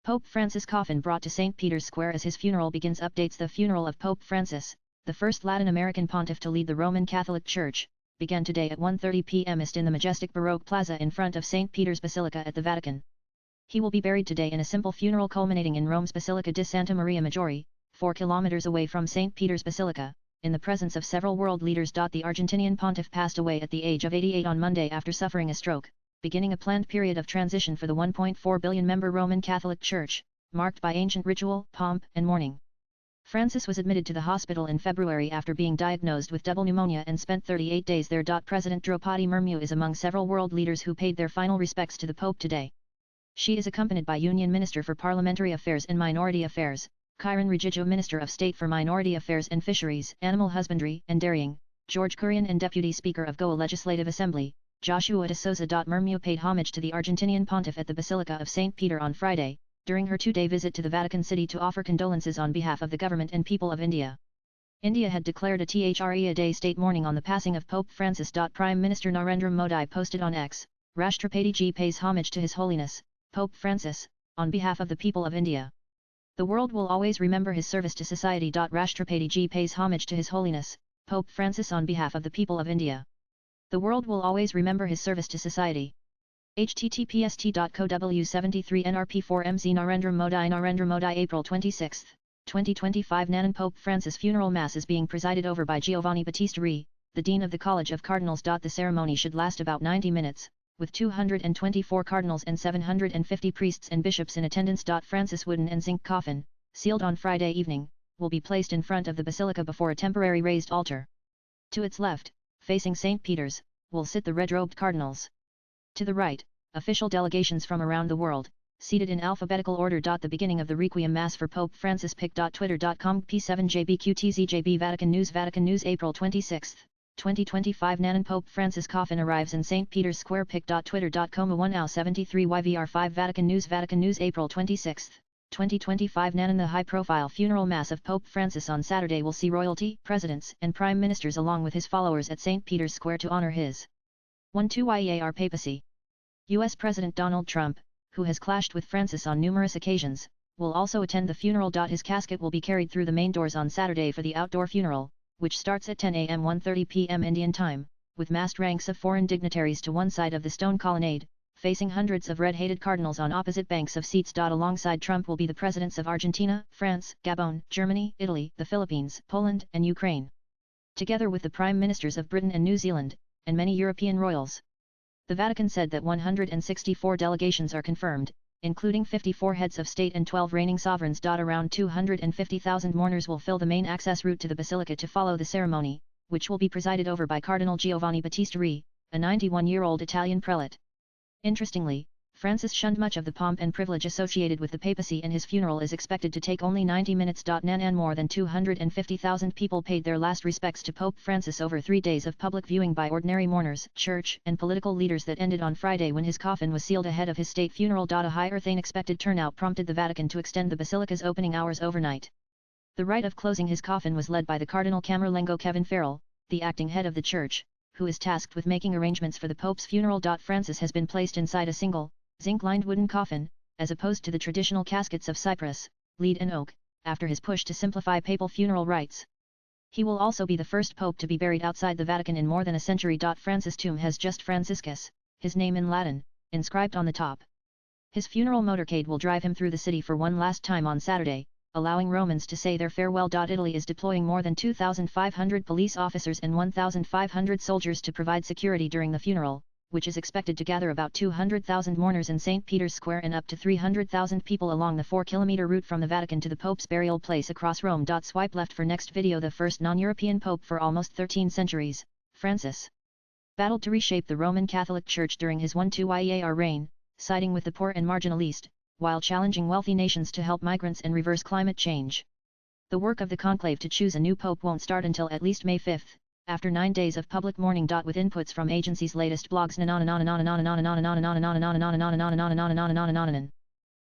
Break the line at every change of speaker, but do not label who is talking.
Pope Francis' coffin brought to St. Peter's Square as his funeral begins. Updates. The funeral of Pope Francis, the first Latin American pontiff to lead the Roman Catholic Church, began today at 1:30 p.m. in the majestic Baroque plaza in front of St. Peter's Basilica at the Vatican. He will be buried today in a simple funeral culminating in Rome's Basilica di Santa Maria Maggiore, 4 kilometers away from St. Peter's Basilica, in the presence of several world leaders. The Argentinian pontiff passed away at the age of 88 on Monday after suffering a stroke, beginning a planned period of transition for the 1.4 billion-member Roman Catholic Church, marked by ancient ritual, pomp, and mourning. Francis was admitted to the hospital in February after being diagnosed with double pneumonia and spent 38 days there. President Draupadi Murmu is among several world leaders who paid their final respects to the Pope today. She is accompanied by Union Minister for Parliamentary Affairs and Minority Affairs, Kiran Rijiju, Minister of State for Minority Affairs and Fisheries, Animal Husbandry and Dairying, George Kurian, and Deputy Speaker of Goa Legislative Assembly, Joshua de Souza. Murmu paid homage to the Argentinian pontiff at the Basilica of St. Peter on Friday, during her 2-day visit to the Vatican City to offer condolences on behalf of the government and people of India. India had declared a Day state mourning on the passing of Pope Francis. Prime Minister Narendra Modi posted on X, Rashtrapati Ji pays homage to His Holiness, Pope Francis, on behalf of the people of India. The world will always remember his service to society. Rashtrapati Ji pays homage to His Holiness, Pope Francis, on behalf of the people of India. The world will always remember his service to society. https://t.co.w73nrp4mz Narendra Modi April 26, 2025 Nanan Pope Francis funeral mass is being presided over by Giovanni Battista Re, the Dean of the College of Cardinals. The ceremony should last about 90 minutes, with 224 cardinals and 750 priests and bishops in attendance. Francis' wooden and zinc coffin, sealed on Friday evening, will be placed in front of the basilica before a temporary raised altar. To its left, facing St. Peter's, will sit the red-robed cardinals. To the right, official delegations from around the world, seated in alphabetical order. The beginning of the Requiem Mass for Pope Francis. Pic.twitter.com P7JBQTZJB Vatican News April 26, 2025 Nanan Pope Francis coffin arrives in St. Peter's Square. Pic.twitter.com 1hour73YVR5 Vatican News April 26, 2025 Nanan The high-profile funeral mass of Pope Francis on Saturday will see royalty, presidents, and prime ministers along with his followers at St. Peter's Square to honor his 12-year papacy. U.S. President Donald Trump, who has clashed with Francis on numerous occasions, will also attend the funeral. His casket will be carried through the main doors on Saturday for the outdoor funeral, which starts at 10 a.m. 1:30 p.m. Indian time, with massed ranks of foreign dignitaries to one side of the stone colonnade, facing hundreds of red-hatted cardinals on opposite banks of seats. Alongside Trump will be the presidents of Argentina, France, Gabon, Germany, Italy, the Philippines, Poland, and Ukraine, together with the prime ministers of Britain and New Zealand, and many European royals. The Vatican said that 164 delegations are confirmed, including 54 heads of state and 12 reigning sovereigns. Around 250,000 mourners will fill the main access route to the basilica to follow the ceremony, which will be presided over by Cardinal Giovanni Battista Re, a 91-year-old Italian prelate. Interestingly, Francis shunned much of the pomp and privilege associated with the papacy, and his funeral is expected to take only 90 minutes. Nanan More than 250,000 people paid their last respects to Pope Francis over 3 days of public viewing by ordinary mourners, church and political leaders that ended on Friday when his coffin was sealed ahead of his state funeral. A higher-than-expected turnout prompted the Vatican to extend the basilica's opening hours overnight. The rite of closing his coffin was led by the Cardinal Camerlengo Kevin Farrell, the acting head of the church, who is tasked with making arrangements for the Pope's funeral. Francis has been placed inside a single, zinc-lined wooden coffin, as opposed to the traditional caskets of cypress, lead and oak, after his push to simplify papal funeral rites. He will also be the first pope to be buried outside the Vatican in more than a century. Francis' tomb has just Franciscus, his name in Latin, inscribed on the top. His funeral motorcade will drive him through the city for one last time on Saturday, allowing Romans to say their farewell. Italy is deploying more than 2,500 police officers and 1,500 soldiers to provide security during the funeral, which is expected to gather about 200,000 mourners in St. Peter's Square and up to 300,000 people along the 4-kilometer route from the Vatican to the Pope's burial place across Rome. Swipe left for next video. The first non-European Pope for almost 13 centuries, Francis battled to reshape the Roman Catholic Church during his 12-year reign, siding with the poor and marginalized, while challenging wealthy nations to help migrants and reverse climate change. The work of the conclave to choose a new pope won't start until at least May 5, after 9 days of public mourning. With inputs from agency's latest blogs.